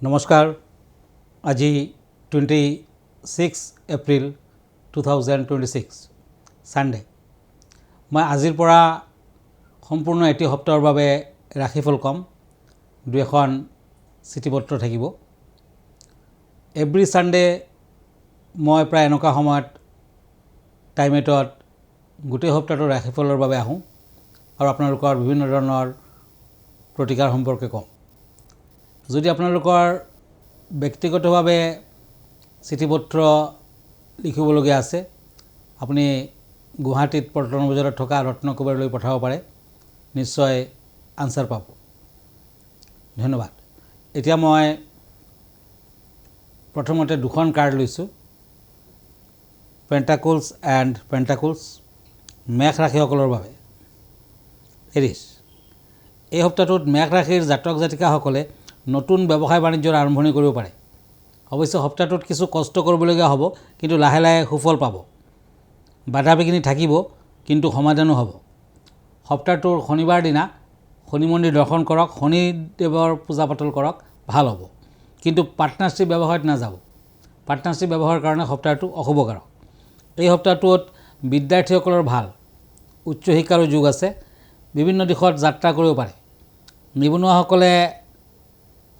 নমস্কাৰ আজি 26 এপ্ৰিল 2026 সানডে মই আজিৰ পৰা সম্পূৰ্ণ এটি সপ্তাহৰ বাবে ৰাশিফল কম দুই এখন চিঠিপত্ৰ থাকিব এভৰি সানডে মই প্ৰায় এনেকুৱা সময়ত টাইমেটত গোটেই সপ্তাহৰ ৰাশিফলৰ বাবে আহোঁ আৰু আপোনালোকৰ বিভিন্ন ধৰণৰ প্ৰতিকাৰ সম্পৰ্কে কম যদি আপোনালোকৰ ব্যক্তিগতভাৱে চিঠিপত্ৰ লিখিবলগীয়া আছে আপুনি গুৱাহাটীত পল্টন বজাৰত থকা ৰত্নকুবেৰলৈ পঠাব পাৰে নিশ্চয় আনসাৰ পাব ধন্যবাদ এতিয়া মই প্ৰথমতে দুখন কাৰ্ড লৈছোঁ পেন্টাকলছ এণ্ড পেন্টাকলছ মেঘ ৰাশিসকলৰ বাবে এৰিছ এই সপ্তাহটোত মেঘ ৰাশিৰ জাতক জাতিকাসকলে নতুন ব্যৱসায় বাণিজ্যৰ আৰম্ভণি কৰিব পাৰে অৱশ্যে সপ্তাহটোত কিছু কষ্ট কৰিবলগীয়া হ'ব কিন্তু লাহে লাহে সুফল পাব বাধা বিঘিনি থাকিব কিন্তু সমাধানো হ'ব সপ্তাহটোৰ শনিবাৰ দিনা শনি মন্দিৰ দৰ্শন কৰক শনিদেৱৰ পূজা পাতল কৰক ভাল হ'ব কিন্তু পাৰ্টনাৰশ্বিপ ব্যৱসায়ত নাযাব পাৰ্টনাৰশ্বিপ ব্যৱসায়ৰ কাৰণে সপ্তাহটো অশুভকাৰক এই সপ্তাহটোত বিদ্যাৰ্থীসকলৰ ভাল উচ্চ শিক্ষাৰো যোগ আছে বিভিন্ন দিশত যাত্ৰা কৰিব পাৰে নিবনুৱাসকলে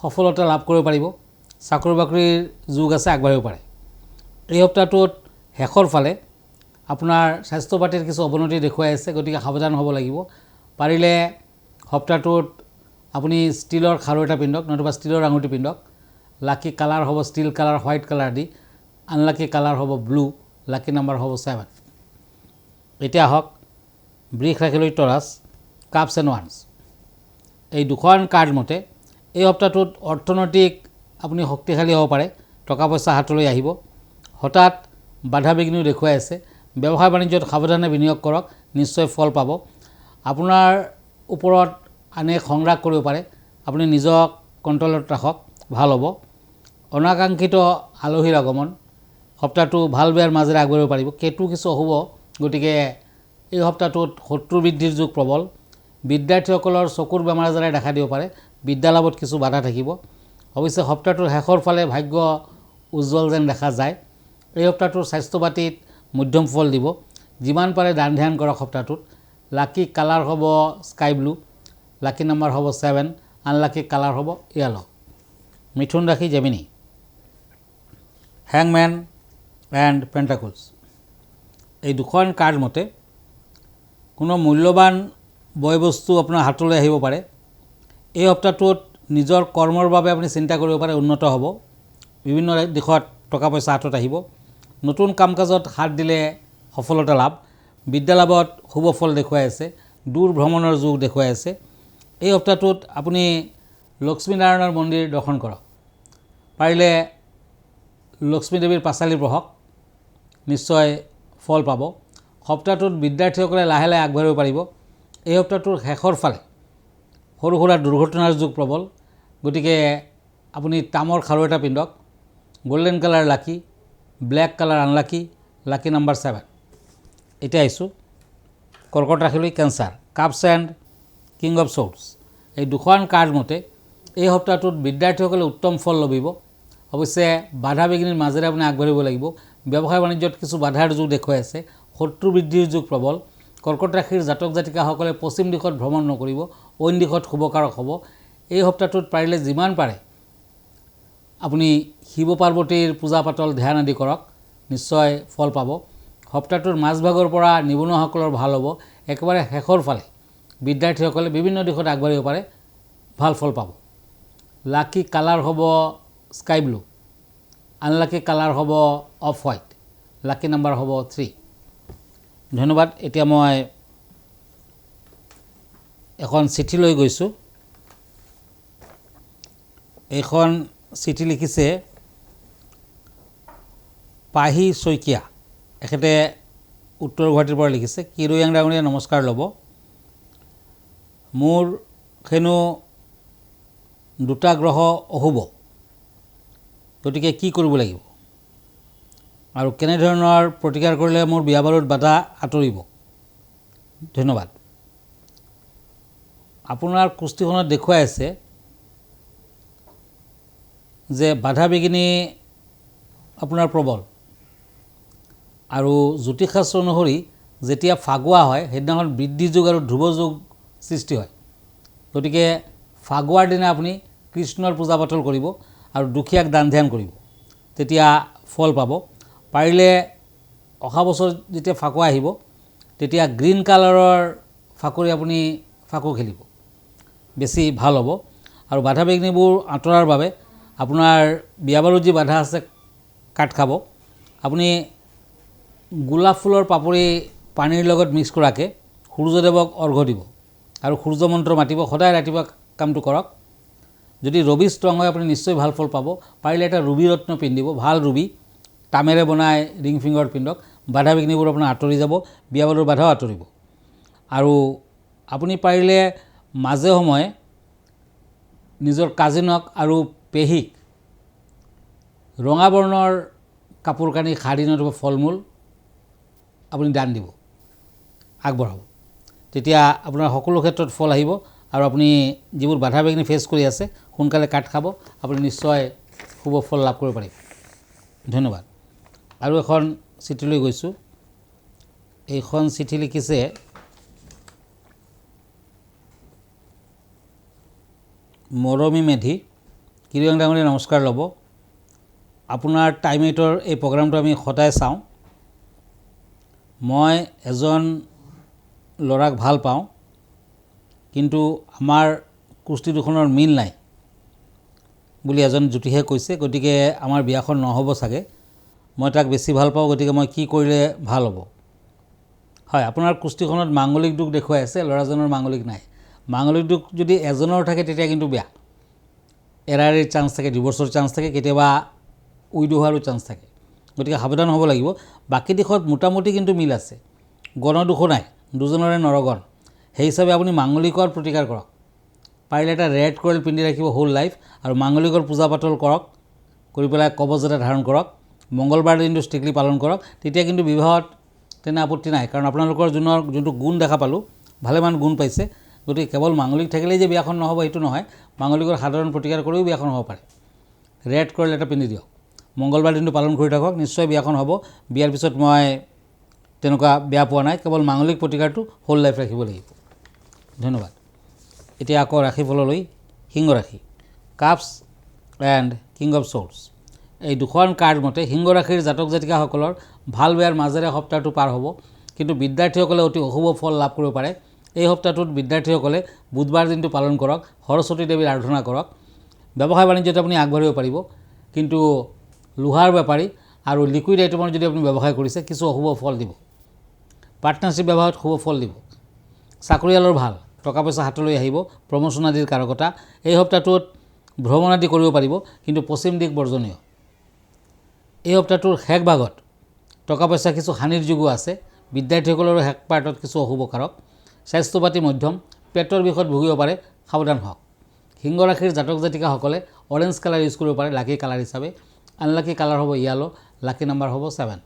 সফলতা লাভ কৰিব পাৰিব চাকৰি বাকৰিৰ যোগ আছে আগবাঢ়িব পাৰে এই সপ্তাহটোত শেষৰ ফালে আপোনাৰ স্বাস্থ্য পাতিৰ কিছু অৱনতি দেখুৱাই আছে গতিকে সাৱধান হ'ব লাগিব পাৰিলে সপ্তাহটোত আপুনি ষ্টিলৰ খাৰু এটা পিন্ধক নতুবা ষ্টিলৰ আঙুঠি পিন্ধক লাকি কালাৰ হ'ব ষ্টিল কালাৰ হোৱাইট কালাৰ দি আনলাকি কালাৰ হ'ব ব্লু লাকি নাম্বাৰ হ'ব 7 এতিয়া আহক বৃষ ৰাশিলৈ টৰাছ কাপছ এণ্ড ওৱান্স এই দুখন কাৰ্ড মতে এই সপ্তাহটোত অৰ্থনৈতিক আপুনি শক্তিশালী হ'ব পাৰে টকা পইচা হাতলৈ আহিব হঠাৎ বাধা বিঘিনিও দেখুৱাই আছে ব্যৱসায় বাণিজ্যত সাৱধানে বিনিয়োগ কৰক নিশ্চয় ফল পাব আপোনাৰ ওপৰত আনে সংগ্ৰাস কৰিব পাৰে আপুনি নিজক কণ্ট্ৰলত ৰাখক ভাল হ'ব অনাকাংক্ষিত আলহীৰ আগমন সপ্তাহটো ভাল বেয়াৰ মাজেৰে আগবাঢ়িব পাৰিব কেতু কিছু অশুভ গতিকে এই সপ্তাহটোত শত্ৰু বৃদ্ধিৰ যোগ প্ৰবল বিদ্যাৰ্থীসকলৰ চকুৰ বেমাৰ আজাৰে দেখা দিব পাৰে বিদ্যালাভত কিছু বাধা থাকিব অৱশ্যে সপ্তাহটোৰ শেষৰ ফালে ভাগ্য উজ্জ্বল যেন দেখা যায় এই সপ্তাহটোৰ স্বাস্থ্য পাতিত মধ্যম ফল দিব যিমান পাৰে দান ধ্যান কৰক সপ্তাহটোত লাকি কালাৰ হ'ব স্কাই ব্লু লাকি নাম্বাৰ হ'ব 7 আনলাকি কালাৰ হ'ব য়েলো মিথুন ৰাশি জেমিনি হ্যাংম্যান এণ্ড পেন্টাকলছ এই দুখন কাৰ্ড মতে কোনো মূল্যৱান বয় বস্তু আপোনাৰ হাতলৈ আহিব পাৰে এই সপ্তাহটোত নিজৰ কৰ্মৰ বাবে আপুনি চিন্তা কৰিব পাৰে উন্নত হ'ব বিভিন্ন দিশত টকা পইচা হাতত আহিব নতুন কাম কাজত হাত দিলে সফলতা লাভ বিদ্যালাভত শুভ ফল দেখুৱাই আছে দূৰ ভ্ৰমণৰ যোগ দেখুৱাই আছে এই সপ্তাহটোত আপুনি লক্ষ্মীনাৰায়ণৰ মন্দিৰ দৰ্শন কৰক পাৰিলে লক্ষ্মী দেৱীৰ পাঁচালি পঢ়ক নিশ্চয় ফল পাব সপ্তাহটোত বিদ্যাৰ্থীসকলে লাহে লাহে আগবাঢ়িব পাৰিব এই সপ্তাহটোৰ শেষৰ ফালে সৰু সুৰা দুৰ্ঘটনাৰ যোগ প্ৰবল গতিকে আপুনি তামৰ খাৰু এটা পিন্ধক golden colour lucky black colour unlucky lucky number 7 এতিয়া আহিছোঁ কৰ্কট ৰাশিলৈ cancer cups and king of swords এই দুখন কাৰ্ড মতে এই সপ্তাহটোত বিদ্যাৰ্থীসকলে উত্তম ফল লভিব অৱশ্যে বাধা বিঘিনিৰ মাজেৰে আপুনি আগবাঢ়িব লাগিব ব্যৱসায় বাণিজ্যত কিছু বাধাৰ যোগ দেখুৱাই আছে শত্ৰু বৃদ্ধিৰ যোগ প্ৰবল কৰ্কট ৰাশিৰ জাতক জাতিকাসকলে পশ্চিম দিশত ভ্ৰমণ নকৰিব অইন দিশত শুভকাৰক হ'ব এই সপ্তাহটোত পাৰিলে যিমান পাৰে আপুনি শিৱ পাৰ্বতীৰ পূজা পাতল ধ্যান আদি কৰক নিশ্চয় ফল পাব সপ্তাহটোৰ মাজভাগৰ পৰা নিবনুৱাসকলৰ ভাল হ'ব একেবাৰে শেষৰ ফালে বিদ্যাৰ্থীসকলে বিভিন্ন দিশত আগবাঢ়িব পাৰে ভাল ফল পাব লাকি কালাৰ হ'ব স্কাই ব্লু আনলাকি কালাৰ হ'ব অফ হোৱাইট লাকি নাম্বাৰ হ'ব 3 ধন্যবাদ এতিয়া মই এখন চিঠি লৈ গৈছোঁ এইখন চিঠি লিখিছে পাহি শইকীয়া এখেতে উত্তৰ গুৱাহাটীৰ পৰা লিখিছে কিৰৈয়াং ডাঙৰীয়া নমস্কাৰ ল'ব মোৰ হেনো দুটা গ্ৰহ অশুভ গতিকে কি কৰিব লাগিব আৰু কেনেধৰণৰ প্ৰতিকাৰ কৰিলে মোৰ বিয়া বাৰুত বাধা আঁতৰিব ধন্যবাদ আপোনাৰ কুষ্টিখনত দেখুৱাই আছে যে বাধা বিঘিনি আপোনাৰ প্ৰবল আৰু জ্যোতিষশাস্ত্ৰ অনুসৰি যেতিয়া ফাগুৱা হয় সেইদিনাখন বৃদ্ধি যোগ আৰু ধ্ৰুৱ যোগ সৃষ্টি হয়। গতিকে ফাগুৱাৰ দিনা আপুনি কৃষ্ণৰ পূজা পাতল কৰিব আৰু দুখীয়াক দান ধ্যান কৰিব, তেতিয়া ফল পাব। পাৰিলে অহা বছৰ যেতিয়া ফাকুৱা আহিব তেতিয়া গ্ৰীণ কালাৰৰ ফাকুৰি আপুনি ফাকু খেলিব, বেছি ভাল হ'ব। আৰু বাধা বিঘিনিবোৰ আঁতৰাৰ বাবে আপোনাৰ বিয়া বাৰুত যি বাধা আছে কাট খাব। আপুনি গোলাপ ফুলৰ পাপৰি পানীৰ লগত মিক্স কৰাকৈ সূৰ্যদেৱক অৰ্ঘ্য দিব আৰু সূৰ্য মন্ত্ৰ মাতিব। সদায় ৰাতিপুৱা কামটো কৰক। যদি ৰবি ষ্ট্ৰং হয় আপুনি নিশ্চয় ভাল ফল পাব। পাৰিলে এটা ৰুবি ৰত্ন পিন্ধিব, ভাল ৰুবি তামেৰে বনাই ৰিং ফিংগাৰত পিন্ধক। বাধা বিঘিনিবোৰ আপোনাৰ আঁতৰি যাব, বিয়া বাৰুৰ বাধাও আঁতৰিব। আৰু আপুনি পাৰিলে মাজে সময়ে নিজৰ কাজিনক আৰু পেহীক ৰঙা বৰ্ণৰ কাপোৰ কানি, শাড়ী নতুবা ফল মূল আপুনি দান দিব, আগবঢ়াব। তেতিয়া আপোনাৰ সকলো ক্ষেত্ৰত ফল আহিব আৰু আপুনি যিবোৰ বাধা বিঘিনি ফেচ কৰি আছে সোনকালে কাট খাব, আপুনি নিশ্চয় শুভ ফল লাভ কৰিব পাৰিব। ধন্যবাদ। আৰু এখন চিঠি লৈ গৈছোঁ। এইখন চিঠি লিখিছে মৰমী মেধি। কিৰিয়ং ডাঙৰীয়া নমস্কাৰ ল'ব। আপোনাৰ টাইম 8ৰ এই প্ৰগ্ৰামটো আমি সদায় চাওঁ। মই এজন ল'ৰাক ভাল পাওঁ, কিন্তু আমাৰ কুস্তি দুখনৰ মিল নাই বুলি এজন জ্যোতিষে কৈছে। গতিকে আমাৰ বিয়াখন নহ'ব চাগে। মই তাক বেছি ভাল পাওঁ, গতিকে মই কি কৰিলে ভাল হ'ব? হয়, আপোনাৰ কুস্তিখনত মাংগলিক দুখ দেখুৱাই আছে, ল'ৰাজনৰ মাংগলিক নাই। মাংগলিক দুখ যদি এজনৰ থাকে তেতিয়া কিন্তু বেয়া, এৰাৰ চান্স থাকে, ডিভৰ্চৰ চান্স থাকে, কেতিয়াবা উইডো হোৱাৰো চান্স থাকে। গতিকে সাৱধান হ'ব লাগিব। বাকী দিশত মোটামুটি কিন্তু মিল আছে, গণৰ দুখো নাই, দুজনৰে নৰগণ। সেই হিচাপে আপুনি মাংগলিকৰ প্ৰতিকাৰ কৰক। পাৰিলে এটা ৰেড কইল পিন্ধি ৰাখিব হোল লাইফ আৰু মাংগলিকৰ পূজা পাতল কৰক, কৰি পেলাই কবচ এটা ধাৰণ কৰক। মংগলবাৰ দিনটো ষ্ট্ৰিক্টলি পালন কৰক, তেতিয়া কিন্তু বিবাহত তেনে আপত্তি নাই। কাৰণ আপোনালোকৰ যোনটো গুণ দেখা পালোঁ, ভালেমান গুণ পাইছে। গতিকে কেৱল মাংগলিক থাকিলেই যে বিয়াখন নহ'ব সেইটো নহয়, মাংগলিকৰ সাধাৰণ প্ৰতিকাৰ কৰিও বিয়াখন হ'ব পাৰে। ৰেড কইল এটা পিন্ধি দিয়ক, মংগলবাৰ দিনটো পালন কৰি থাকক, নিশ্চয় বিয়াখন হ'ব। বিয়াৰ পিছত মই তেনেকুৱা বেয়া পোৱা নাই। কেৱল মাংগলিক প্ৰতিকাৰটো হোল লাইফ ৰাখিব লাগিব। ধন্যবাদ। এতিয়া আকৌ ৰাশিফললৈ। সিংহ ৰাশি, কাপছ এণ্ড কিং অফ ছৰ্ডছ। এই দুখন কাৰ্ড মতে সিংহ ৰাশিৰ জাতক জাতিকাসকলৰ ভাল বেয়াৰ মাজেৰে সপ্তাহটো পাৰ হ'ব, কিন্তু বিদ্যাৰ্থীসকলে অতি অশুভ ফল লাভ কৰিব পাৰে। এই সপ্তাহটোত বিদ্যাৰ্থীসকলে বুধবাৰ দিনটো পালন কৰক, সৰস্বতী দেৱীৰ আৰাধনা কৰক। ব্যৱসায় বাণিজ্যত আপুনি আগবাঢ়িব পাৰিব, কিন্তু লোহাৰ বেপাৰী আৰু লিকুইড আইটেমৰ যদি আপুনি ব্যৱসায় কৰিছে কিছু অশুভ ফল দিব। পাৰ্টনাৰশ্বিপ ব্যৱসায়ত শুভ ফল দিব। চাকৰিয়ালৰ ভাল, টকা পইচা হাতলৈ আহিব, প্ৰমোচন আদিৰ কাৰকতা। এই সপ্তাহটোত ভ্ৰমণ আদি কৰিব পাৰিব, কিন্তু পশ্চিম দিশ বৰ্জনীয়। এই সপ্তাহটোৰ শেষ ভাগত টকা পইচা কিছু হানিৰ যোগো আছে। বিদ্যাৰ্থীসকলৰো শেষ পাৰ্টত কিছু অশুভ কাৰক। স্বাস্থ্য পাতি মধ্যম, পেটৰ বিষত ভুগিব পাৰে, সাৱধান হওক। সিংহ ৰাশিৰ জাতক জাতিকাসকলে অৰেঞ্জ কালাৰ ইউজ কৰিব পাৰে লাকি কালাৰ হিচাপে। আনলাকি কালাৰ হ'ব য়েলো, লাকি নাম্বাৰ হ'ব 7।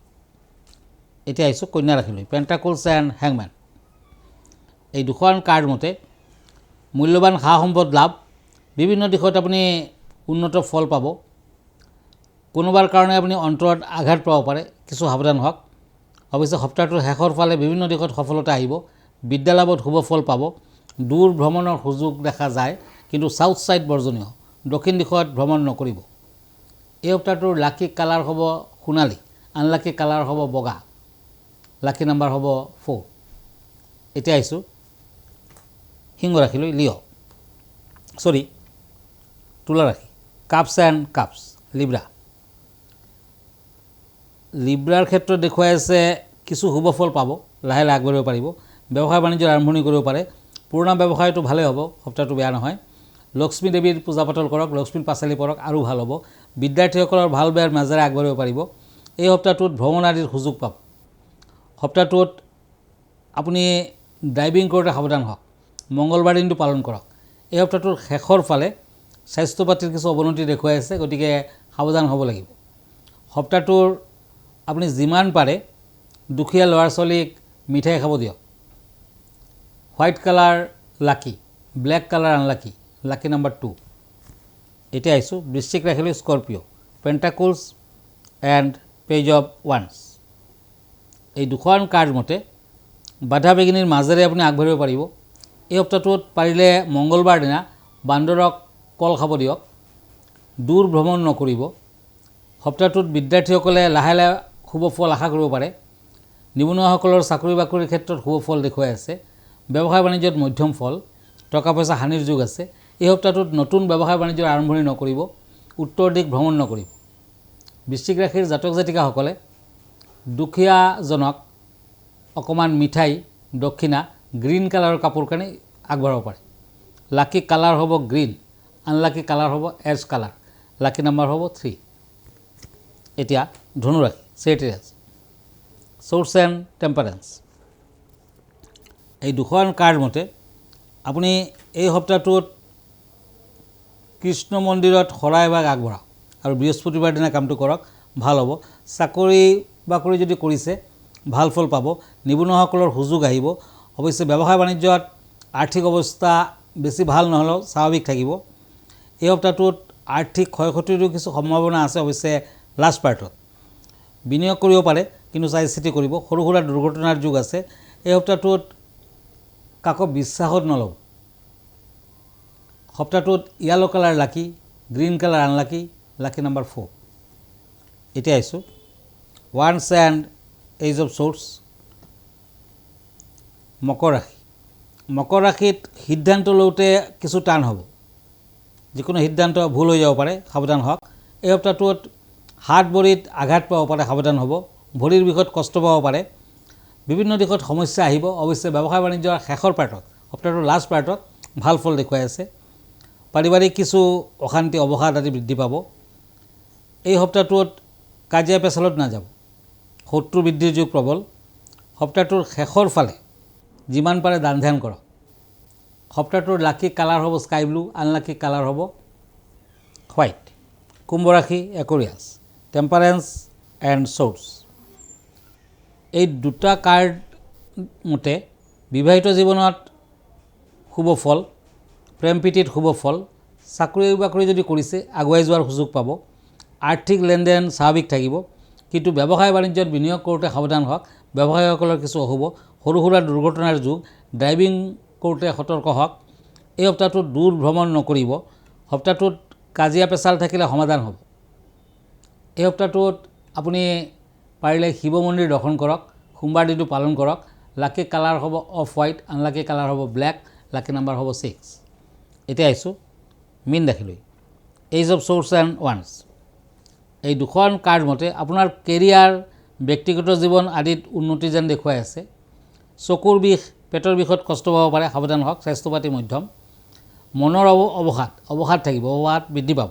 এতিয়া আহিছোঁ কন্যা ৰাশিলৈ। পেণ্টাকলছ এণ্ড হেংমেন। এই দুখন কাৰ্ড মতে মূল্যৱান সা সম্পদ লাভ, বিভিন্ন দিশত আপুনি উন্নত ফল পাব। কোনোবাৰ কাৰণে আপুনি অন্তৰত আঘাত পাব পাৰে, কিছু সাৱধান হওক। অৱশ্যে সপ্তাহটোৰ শেষৰ ফালে বিভিন্ন দিশত সফলতা আহিব। বিদ্যালাভত শুভ ফল পাব। দূৰ ভ্ৰমণৰ সুযোগ দেখা যায়, কিন্তু ছাউথ ছাইড বৰ্জনীয়, দক্ষিণ দিশত ভ্ৰমণ নকৰিব। এই সপ্তাহটোৰ লাকি কালাৰ হ'ব সোণালী, আনলাকি কালাৰ হ'ব বগা, লাকি নাম্বাৰ হ'ব 4। এতিয়া আহিছোঁ সিংহ ৰাশিলৈ। তুলা ৰাশি, কাপছ এণ্ড কাপছ, লিব্ৰাৰ ক্ষেত্ৰত দেখুৱাই আছে কিছু শুভ ফল পাব, লাহে লাহে আগবাঢ়িব পাৰিব। ব্যৱসায় বাণিজ্যৰ আৰম্ভণি কৰিব পাৰে। পুৰণা ব্যৱসায়টো ভালেই হ'ব, সপ্তাহটো বেয়া নহয়। লক্ষ্মী দেৱীৰ পূজা পাতল কৰক, লক্ষ্মীৰ পাঁচালি পৰক, আৰু ভাল হ'ব। বিদ্যাৰ্থীসকলৰ ভাল বেয়াৰ মাজেৰে আগবাঢ়িব পাৰিব। এই সপ্তাহটোত ভ্ৰমণ আদিৰ সুযোগ পাব। সপ্তাহটোত আপুনি ড্ৰাইভিং কৰোঁতে সাৱধান হওক। মংগলবাৰ দিনটো পালন কৰক। এই সপ্তাহটোৰ শেষৰ ফালে স্বাস্থ্য পাতিৰ কিছু অৱনতি দেখুৱাই আছে, গতিকে সাৱধান হ'ব লাগিব। সপ্তাহটোৰ আপুনি যিমান পাৰে দুখীয়া ল'ৰা ছোৱালীক মিঠাই খাব দিয়ক। White colour lucky, black colour unlucky, lucky number 2। এতিয়া আহিছোঁ বৃশ্চিক ৰাশিলৈ Scorpio' pentacles and page of ওৱান্স। এই দুখন কাৰ্ড মতে বাধা বিঘিনিৰ মাজেৰে আপুনি আগবাঢ়িব পাৰিব। এই সপ্তাহটোত পাৰিলে মংগলবাৰ দিনা বান্দৰক কল খাব দিয়ক। দূৰ ভ্ৰমণ নকৰিব। সপ্তাহটোত বিদ্যাৰ্থীসকলে লাহে লাহে শুভ ফল আশা কৰিব পাৰে। নিবনুৱাসকলৰ চাকৰি বাকৰিৰ ক্ষেত্ৰত শুভ ফল দেখুৱাই আছে। ব্যৱসায় বাণিজ্যত মধ্যম ফল, টকা পইচা হানিৰ যোগ আছে। এই সপ্তাহটোত নতুন ব্যৱসায় বাণিজ্যৰ আৰম্ভণি নকৰিব। উত্তৰ দিশ ভ্ৰমণ নকৰিব। বৃশ্চিক ৰাশিৰ জাতক জাতিকাসকলে দুখীয়াজনক অকণমান মিঠাই, দক্ষিণা, গ্ৰীণ কালাৰৰ কাপোৰ কানি আগবঢ়াব পাৰে। লাকি কালাৰ হ'ব গ্ৰীণ, আনলাকি কালাৰ হ'ব এছ কালাৰ, লাকি নাম্বাৰ হ'ব 3। এতিয়া ধনুৰাশি চেৰিটেৰিয়াছ চ'ৰ্চ এণ্ড টেম্পাৰেঞ্চ। এই দুখন কাৰ্ড মতে আপুনি এই সপ্তাহটোত কৃষ্ণ মন্দিৰত শৰাই এভাগ আগবঢ়াওক আৰু বৃহস্পতিবাৰ দিনা কামটো কৰক, ভাল হ'ব। চাকৰি বাকৰি যদি কৰিছে ভাল ফল পাব। নিবনুৱাসকলৰ সুযোগ আহিব। অৱশ্যে ব্যৱসায় বাণিজ্যত আৰ্থিক অৱস্থা বেছি ভাল নহ'লেও স্বাভাৱিক থাকিব। এই সপ্তাহটোত আৰ্থিক ক্ষয় ক্ষতিৰো কিছু সম্ভাৱনা আছে। অৱশ্যে লাষ্ট পাৰ্টত বিনিয়োগ কৰিব পাৰে, কিন্তু চাই চিতি কৰিব। সৰু সুৰা দুৰ্ঘটনাৰ যোগ আছে। এই সপ্তাহটোত কাকো বিশ্বাসত নল'ব। সপ্তাহটোত yellow colour lucky, green colour unlucky, lucky number 4। এতিয়া আহিছোঁ ওৱান্স এণ্ড এইজ অফ চ'ৰ্চ মকৰ ৰাশি। মকৰ ৰাশিত সিদ্ধান্ত লওঁতে কিছু টান হ'ব। যিকোনো সিদ্ধান্ত ভুল হৈ যাব পাৰে, সাৱধান হওক। এই সপ্তাহটোত হাত ভৰিত আঘাত পাব পাৰে, সাৱধান হ'ব। ভৰিৰ বিষত কষ্ট পাব পাৰে। বিভিন্ন দিশত সমস্যা আহিব। অৱশ্যে ব্যৱসায় বাণিজ্যৰ শেষৰ পাৰ্টত, সপ্তাহটোৰ লাষ্ট পাৰ্টত ভাল ফল দেখুৱাই আছে। পাৰিবাৰিক কিছু অশান্তি অৱসাদ আদি বৃদ্ধি পাব। এই সপ্তাহটোত কাজিয়া পেচালত নাযাব। শত্ৰু বৃদ্ধিৰ যুগ প্ৰবল। সপ্তাহটোৰ শেষৰ ফালে যিমান পাৰে দান ধ্যান কৰক। সপ্তাহটোৰ লাকি কালাৰ হ'ব স্কাই ব্লু, আনলাকি কালাৰ হ'ব হোৱাইট। কুম্ভ ৰাশি একুৰিয়াছ টেম্পাৰেঞ্চ এণ্ড চ'ৰ্চ। এই দুটা কাৰ্ড মতে বিবাহিত জীৱনত শুভ ফল, প্ৰেম প্ৰীতিত শুভ ফল। চাকৰি বাকৰি যদি কৰিছে আগুৱাই যোৱাৰ সুযোগ পাব। আৰ্থিক লেনদেন স্বাভাৱিক থাকিব, কিন্তু ব্যৱসায় বাণিজ্যত বিনিয়োগ কৰোঁতে সাৱধান হওক। ব্যৱসায়ীসকলৰ কিছু অশুভ, সৰু সুৰা দুৰ্ঘটনাৰ যুগ। ড্ৰাইভিং কৰোঁতে সতৰ্ক হওক। এই সপ্তাহটোত দূৰ ভ্ৰমণ নকৰিব। সপ্তাহটোত কাজিয়া পেচাল থাকিলে সমাধান হ'ব। এই সপ্তাহটোত আপুনি পাৰিলে শিৱ মন্দিৰ দৰ্শন কৰক, সোমবাৰ দিনটো পালন কৰক। লাকি কালাৰ হ'ব অফ হোৱাইট, আনলাকি কালাৰ হ'ব ব্লেক, লাকি নাম্বাৰ হ'ব 6। এতিয়া আহিছোঁ মীন ৰাশিলৈ এইজ অফ চ'ৰ্চ এণ্ড ওৱান্স। এই দুখন কাৰ্ড মতে আপোনাৰ কেৰিয়াৰ, ব্যক্তিগত জীৱন আদিত উন্নতি যেন দেখুৱাই আছে। চকুৰ বিষ, পেটৰ বিষত কষ্ট পাব পাৰে, সাৱধান হওক। স্বাস্থ্য পাতি মধ্যম। মনৰ অৱসাদ থাকিব, অৱসাদ বৃদ্ধি পাব,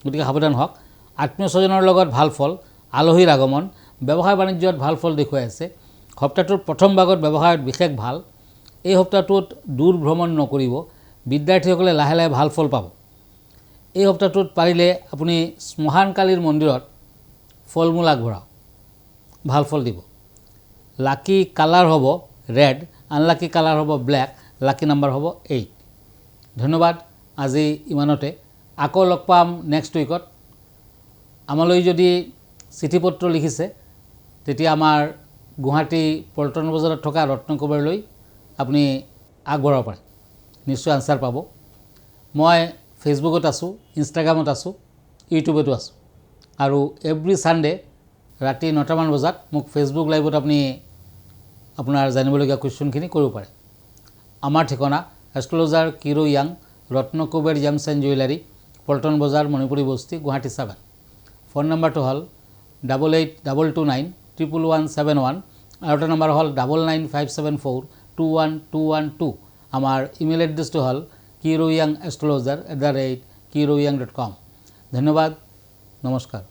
গতিকে সাৱধান হওক। আত্মীয় স্বজনৰ লগত ভাল ফল, আলহীৰ আগমন। ব্যৱসায় বাণিজ্যত ভাল ফল দেখুৱাই আছে। সপ্তাহটোৰ প্ৰথম ভাগত ব্যৱসায়ত বিশেষ ভাল। এই সপ্তাহটোত দূৰ ভ্ৰমণ নকৰিব। বিদ্যাৰ্থীসকলে লাহে লাহে ভাল ফল পাব। এই সপ্তাহটোত পাৰিলে আপুনি শ্মশানকালীৰ মন্দিৰত ফল মূল আগবঢ়াওক, ভাল ফল দিব। লাকি কালাৰ হ'ব ৰেড, আনলাকি কালাৰ হ'ব ব্লেক, লাকি নাম্বাৰ হ'ব 8। ধন্যবাদ। আজি ইমানতে। আকৌ লগ পাম নেক্সট উইকত। আমালৈ যদি চিঠি পত্ৰ লিখিছে তেতিয়া আমাৰ গুৱাহাটী পল্টন বজাৰত থকা ৰত্নকুবেৰলৈ আপুনি আগবঢ়াব পাৰে, নিশ্চয় আনচাৰ পাব। মই ফেচবুকত আছোঁ, ইনষ্টাগ্ৰামত আছোঁ, ইউটিউবতো আছোঁ। আৰু এভৰি ছানডে ৰাতি 9টামান বজাত মোক ফেচবুক লাইভত আপুনি আপোনাৰ জানিবলগীয়া কুৱেশ্যনখিনি কৰিব পাৰে। আমাৰ ঠিকনা এষ্ট্ৰলজাৰ কিৰো য়াং, Ratnakuber gems and jewellery, Paltan Bazar, Manipuri বস্তি, গুৱাহাটী 7। ফোন নম্বৰটো হ'ল 8829911171 আৰু এটা নম্বৰ হ'ল 9957421212। আমাৰ ইমেইল এড্ৰেছটো হ'ল kiroyangastrologer@kiroyang.com। ধন্যবাদ, নমস্কাৰ।